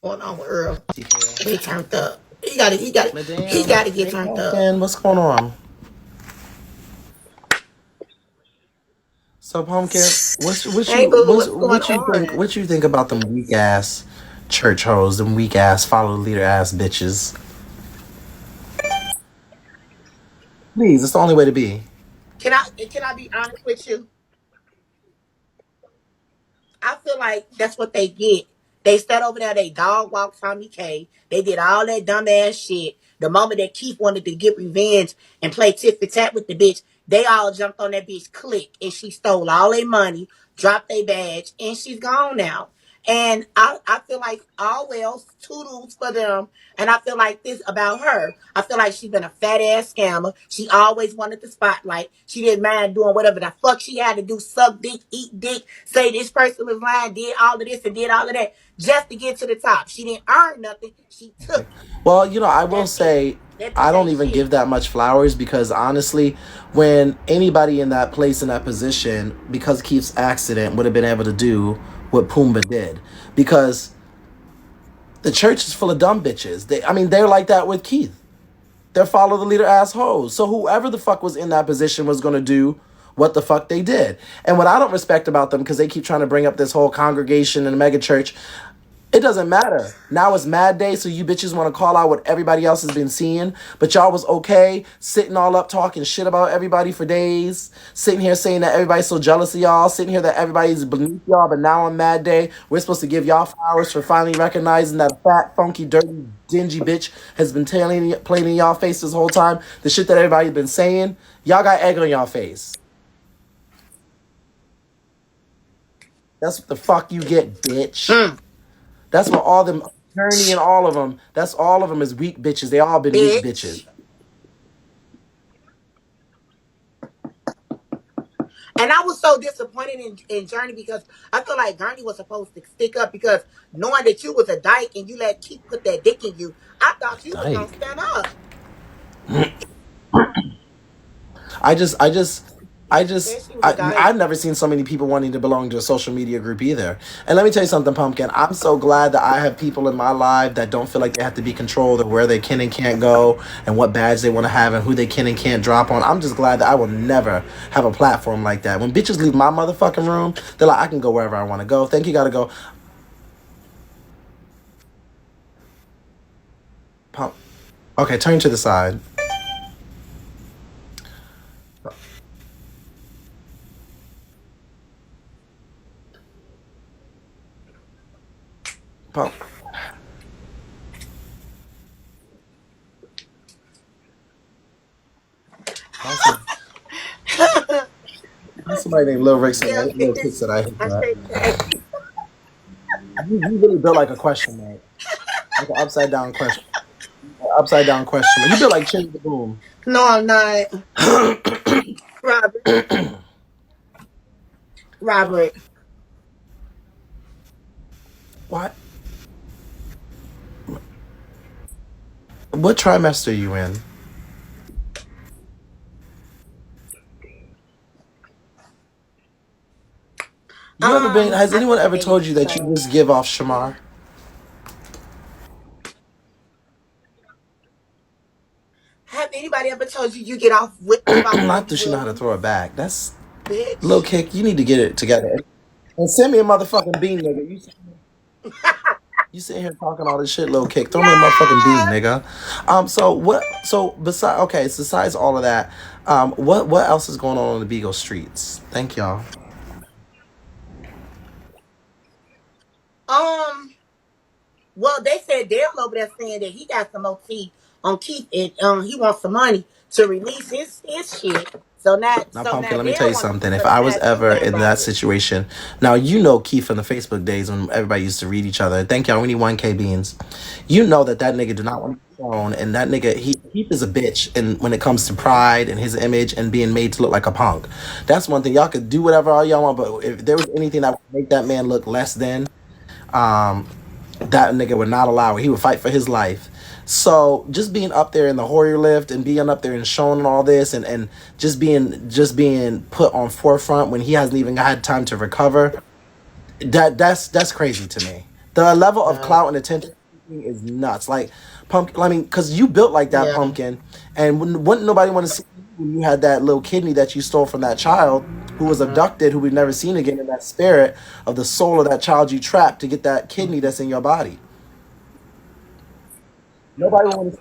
Going on with Earl. TKO. He turned up. He gotta get Hey, turned up. Pumpkin, what's going on? So, Pumpkin, Hey boo, what's going what you think on? about them weak ass church hoes, them weak ass follow leader ass bitches? Please, it's the only way to be. Can I be honest with you? I feel like that's what they get. They sat over there, they dog walked TomiKay. They did all that dumbass shit. The moment that Keith wanted to get revenge and play tit for tat with the bitch, they all jumped on that bitch click and she stole all their money, dropped their badge, and she's gone now. And I feel like all well, toodles for them. And I feel like this about her. I feel like she's been a fat ass scammer. She always wanted the spotlight. She didn't mind doing whatever the fuck she had to do, suck dick, eat dick, say this person was lying, did all of this and did all of that just to get to the top. She didn't earn nothing. She took it. Well, I will That's it. say That I bitch don't ain't even shit. give that much flowers because honestly, when anybody in that place in that position, because Keith's accident, would have been able to do what Pumbaa did, because the church is full of dumb bitches. They're like that with Keith. They're follow the leader assholes. So whoever the fuck was in that position was gonna do what the fuck they did. And what I don't respect about them, because they keep trying to bring up this whole congregation and mega church, it doesn't matter. Now it's Mad Day, so you bitches want to call out what everybody else has been seeing, but y'all was okay sitting all up talking shit about everybody for days, sitting here saying that everybody's so jealous of y'all, sitting here that everybody's beneath y'all, but now on Mad Day, we're supposed to give y'all flowers for finally recognizing that fat, funky, dirty, dingy bitch has been playing in y'all face this whole time. The shit that everybody's been saying, y'all got egg on y'all face. That's what the fuck you get, bitch. Mm, That's what all them attorney and all of them. That's all of them is weak bitches. They all been weak bitches. bitch. And I was so disappointed in Journey because I feel like Journey was supposed to stick up because knowing that you was a dyke and you let Keith put that dick in you, I thought you was gonna Dyke. stand up. I just, I just, I She just, said she was a dyke. I've never seen so many people wanting to belong to a social media group either. And let me tell you something, Pumpkin. I'm so glad that I have people in my life that don't feel like they have to be controlled of where they can and can't go and what badge they want to have and who they can and can't drop on. I'm just glad that I will never have a platform like that. When bitches leave my motherfucking room, they're like, I can go wherever I want to go. Think you gotta go. Pump. Okay, turn to the side. Pump. Find somebody named Lil Rick said Yeah, that Lil Kick said I hate I that. said, hey, You really built like a question mark. Like an upside down question. Upside down question mark. You built like Chin the Boom. no, I'm not. Robert, Robert. What? What trimester are you in? You ever been has I anyone think ever maybe told you that you so. just give off Shamar? Have anybody ever told you you get off with give off Not Wendy that she know how to throw it Williams, back. That's Lil bitch? Kick, you need to get it together. And send me a motherfucking bean, nigga. You sitting here talking all this shit, Lil Kick. Throw me a motherfucking bean, Yes. nigga. So what? So besides, okay, so besides all of that, what else is going on the Beagle streets? Thank y'all. Um. Well, they said Dale over there saying that he got some OT on Keith and he wants some money to release his shit. Now, So Pumpkin, now let me tell Dale you want a something. piece If of the I was pie too. ever Now, in that Robert. situation, now you know Keith from the Facebook days when everybody used to read each other. Thank y'all. We need 1K beans. You know that nigga do not want to be shown, and that nigga Keith is a bitch. And when it comes to pride and his image and being made to look like a punk, that's one thing. Y'all could do whatever all y'all want, but if there was anything that would make that man look less than, um, that nigga would not allow it. He would fight for his life. So just being up there in the Warrior lift and being up there and showing all this and just being put on forefront when he hasn't even had time to recover, that's crazy to me. The level of No. clout and attention is nuts. Like Pumpkin, I mean, because you built like that, Yeah. Pumpkin, and wouldn't nobody want to see you when you had that little kidney that you stole from that child who was Uh-huh. abducted, who we've never seen again, in that spirit of the soul of that child you trapped to get that kidney that's in your body. Nobody want to.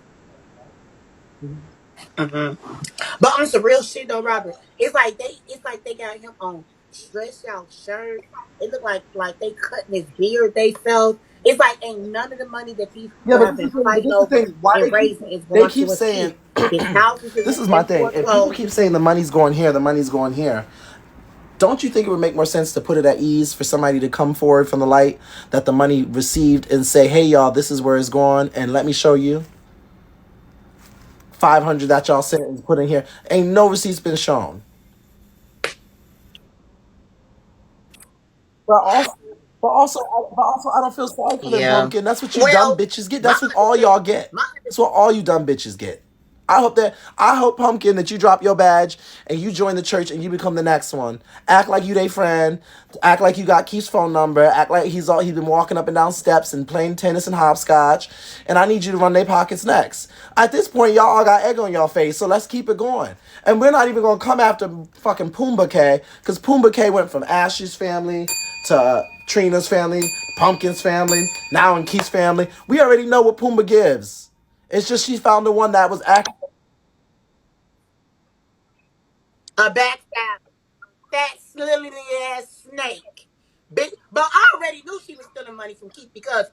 Uh-huh. But on some real shit though, Robert, it's like they got him on stretched out shirt. It looked like they cutting his beard they felt. It's like ain't none of the money that these Yeah, people have been but fighting this is the over thing. Why and raising is they going keep to his saying kids. His houses is this is my in thing. If people keep foreclosure. saying the money's going here, the money's going here, don't you think it would make more sense to put it at ease for somebody to come forward from the light that the money received and say, "Hey, y'all, this is where it's going, and let me show you 500 that y'all sent and put in here." Ain't no receipts been shown. But also, but also, I don't feel sorry for them, Yeah. Pumpkin. That's what you dumb Well, bitches get. my That's what all understand y'all get. my That's what all you dumb bitches get. I hope Pumpkin that you drop your badge and you join the church and you become the next one. Act like you they friend. Act like you got Keith's phone number. Act like he's been walking up and down steps and playing tennis and hopscotch. And I need you to run their pockets next. At this point, y'all all got egg on y'all face, so let's keep it going. And we're not even gonna come after fucking Pumken, because Pumken went from Ash's family to Trina's family, Pumpkin's family, now in Keith's family. We already know what Pumbaa gives. It's just she found the one that was acting. a backstab. That slimy ass snake. But I already knew she was stealing money from Keith because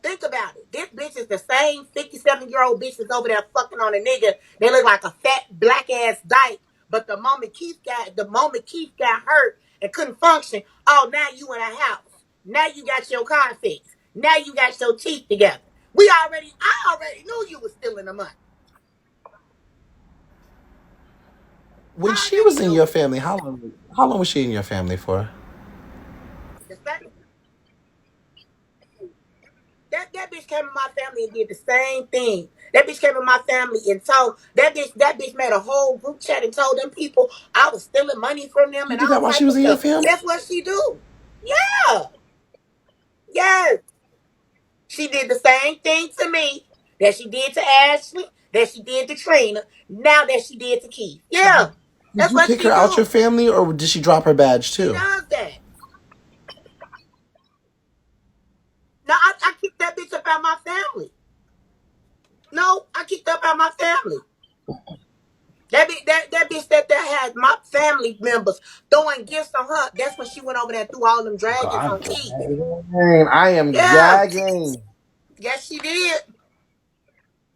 think about it. This bitch is the same 57-year-old bitch that's over there fucking on a nigga. They look like a fat black ass dyke. But the moment Keith got hurt and couldn't function, oh now you in a house. Now you got your car fixed. Now you got your teeth together. I already knew you was stealing the money. When I she already was in knew your it. family, how long was she in your family for? The fact that bitch came in my family and did the same thing. That bitch came in my family and told that bitch made a whole group chat and told them people I was stealing money from them She and did that all while she type was of in your stuff. family? That's what she do. Yeah. Yes. She did the same thing to me that she did to Ashley, that she did to Trina, now that she did to Keith. So Yeah. did That's you what kick her she out your do. family, or did she drop her badge She too? does that. Now I kicked that bitch up out my family. No, I kicked up out my family. That bitch that had my family members throwing gifts on her. That's when she went over there and threw all them dragons God, on Keith. I am Yeah. gagging. Yes, she did.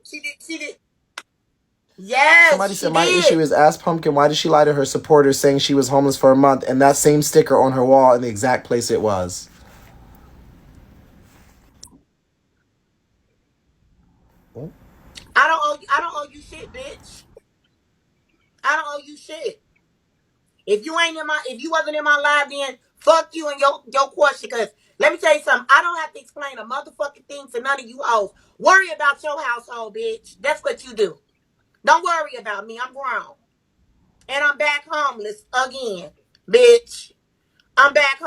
She did. She did. Yes, Somebody she said my issue did. is, ask Pumpkin why did she lie to her supporters saying she was homeless for a month, and that same sticker on her wall in the exact place it was. I don't owe you shit, bitch. I don't owe you shit. If you wasn't in my live, then fuck you and your question. Cause let me tell you something. I don't have to explain a motherfucking thing to none of you hoes. Worry about your household, bitch. That's what you do. Don't worry about me. I'm grown. And I'm back homeless again, bitch. I'm back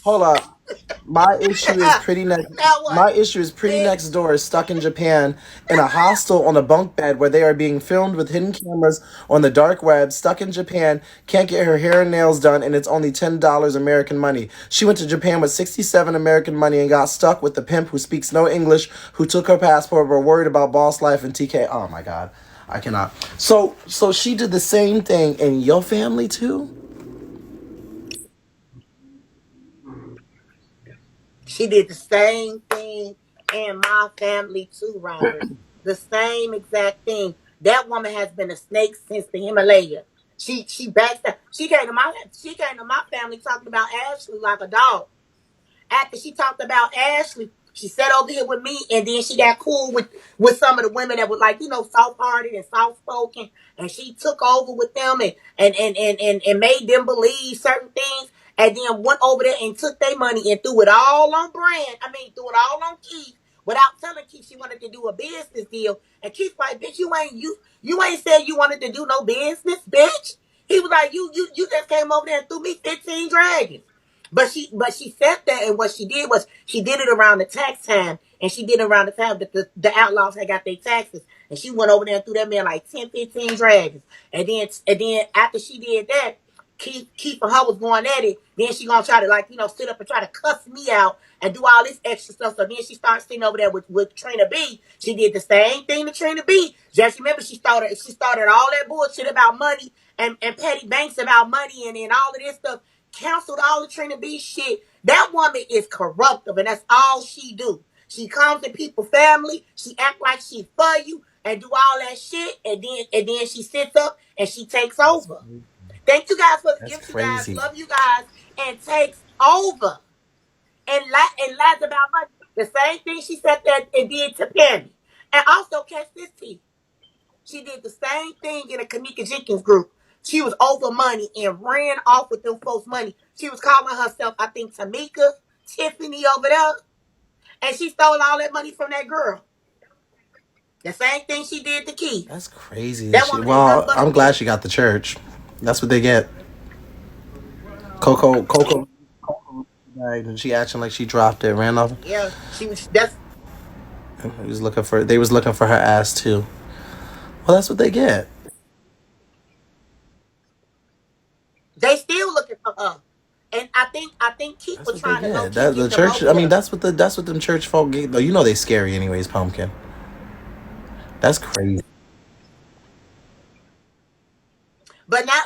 Hold homeless. up. My issue is pretty next. Now what, My issue is pretty next bitch? door, stuck in Japan, in a hostel on a bunk bed where they are being filmed with hidden cameras on the dark web. Stuck in Japan, can't get her hair and nails done, and it's only $10 American money. She went to Japan with 67 American money and got stuck with the pimp who speaks no English, who took her passport, but worried about boss life and TK. Oh my god, I cannot. So she did the same thing in your family too. She did the same thing in my family too, Robert. The same exact thing. That woman has been a snake since the Himalaya. She backed up. She came to my family talking about Ashley like a dog. After she talked about Ashley, she sat over here with me, and then she got cool with some of the women that were like, soft hearted and soft spoken, and she took over with them and made them believe certain things, and then went over there and took their money and threw it all on Brand. I mean, threw it all on Keith without telling Keith she wanted to do a business deal. And Keith like, bitch, you ain't said you wanted to do no business, bitch. He was like, you just came over there and threw me 15 dragons. But she said that, and what she did was she did it around the tax time, and she did it around the time that the outlaws had got their taxes, and she went over there and threw that man like 10, 15 dragons, and then after she did that, Keith and her was going at it. Then she gonna try to like sit up and try to cuss me out and do all this extra stuff. So then she starts sitting over there with Trina B. She did the same thing to Trina B. Just remember she started all that bullshit about money and petty banks about money and all of this stuff. Canceled all the Trina B shit. That woman is corruptive, and that's all she do. She comes in people's family. She act like she for you and do all that shit, and then she sits up and she takes That's over. Thank you guys for the that's gifts, you guys. crazy. Love you guys, and takes over and lies about money. The same thing she said that and did to Penny, and also catch this tea. She did the same thing in a Kanika Jenkins group. She was over money and ran off with them folks' money. She was calling herself, I think, Tamika, Tiffany over there, and she stole all that money from that girl. The same thing she did to Keith. That's crazy. That woman ain't nothing Well, but a I'm glad bitch. she got the church. That's what they get. Coco died, and she acting like she dropped it, ran off. Yeah, she was. That's They was looking for her ass too. Well, that's what they get. they still looking for her, and I think Keith That's was what they trying to low get. key That the get them church. over I mean, there. that's what them church folk get. Though you know they scary anyways. Pumpkin. That's crazy. But now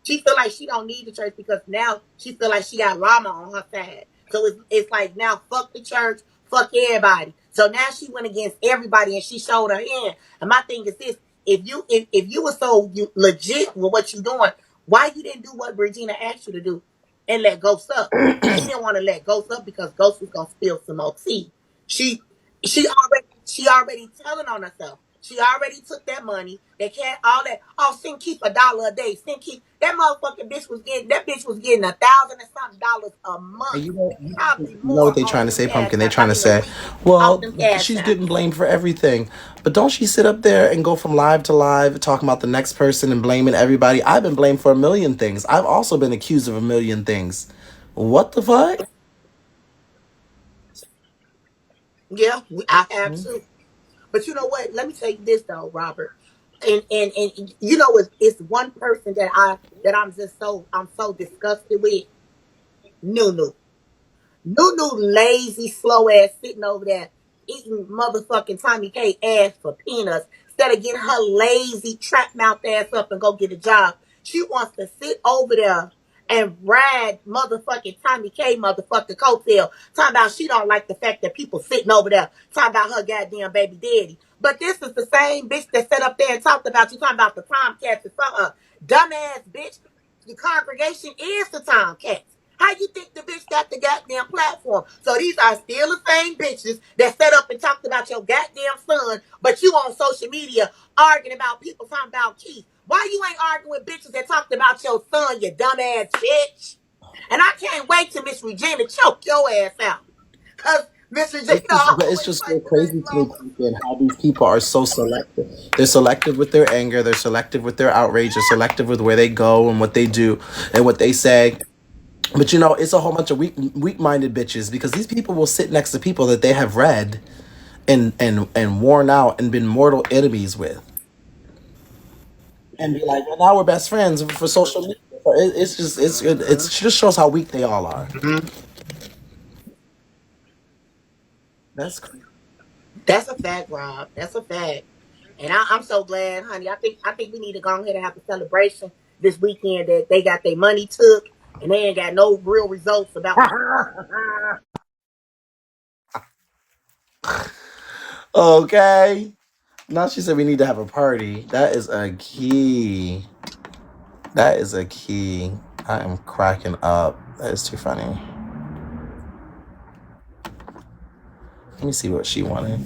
she feel like she don't need the church because now she feel like she got Rama on her side. So it's like now fuck the church, fuck everybody. So now she went against everybody and she showed her hand. And my thing is this: if you were so legit with what you doing, why you didn't do what Regina asked you to do and let Ghost up? She didn't want to let Ghost up because Ghost was gonna spill some more tea. She she already telling on herself. She already took that money. They can't all that. Oh, send Keith $1 a day. Send Keith. That bitch was getting 1,000 and something dollars a And month, you probably know what more they off trying to them say, cash Pumpkin? They apps. I trying to mean a say, week off well, them cash she's getting apps. blamed for everything. But don't she sit up there and go from live to live talking about the next person and blaming everybody? I've been blamed for a million things. I've also been accused of a million things. What the fuck? Yeah, I have too. But you know what? Let me tell you this though, Robert. And it's one person that I'm so disgusted with. Nunu. Nunu lazy, slow ass sitting over there eating motherfucking TomiKay ass for peanuts instead of getting her lazy trap mouth ass up and go get a job. She wants to sit over there and ride motherfucking TomiKay motherfucking coattail. Talking about she don't like the fact that people sitting over there talking about her goddamn baby daddy. But this is the same bitch that sat up there and talked about you talking about the Tomcats and some dumbass bitch. The congregation is the Tomcats. How you think the bitch got the goddamn platform? So these are still the same bitches that set up and talked about your goddamn son, but you on social media arguing about people talking about Keith. Why you ain't arguing with bitches that talked about your son, you dumbass bitch? And I can't wait till Miss Regina choke your ass out. Cause Miss Regina But it's always just fight so the best crazy to me, Lola. Pumpkin, how these people are so selective. They're selective with their anger. They're selective with their outrage. They're selective with where they go and what they do and what they say. But it's a whole bunch of weak-minded bitches because these people will sit next to people that they have read and worn out and been mortal enemies with, and be like, well, now we're best friends for social media. So it just shows how weak they all are. Mm-hmm. That's crazy. That's a fact, Rob. That's a fact. And I'm so glad, honey. I think we need to go ahead and have a celebration this weekend that they got their money took and they ain't got no real results about. Okay. Now she said we need to have a party. That is a key. That is a key. I am cracking up. That is too funny. Let me see what she wanted.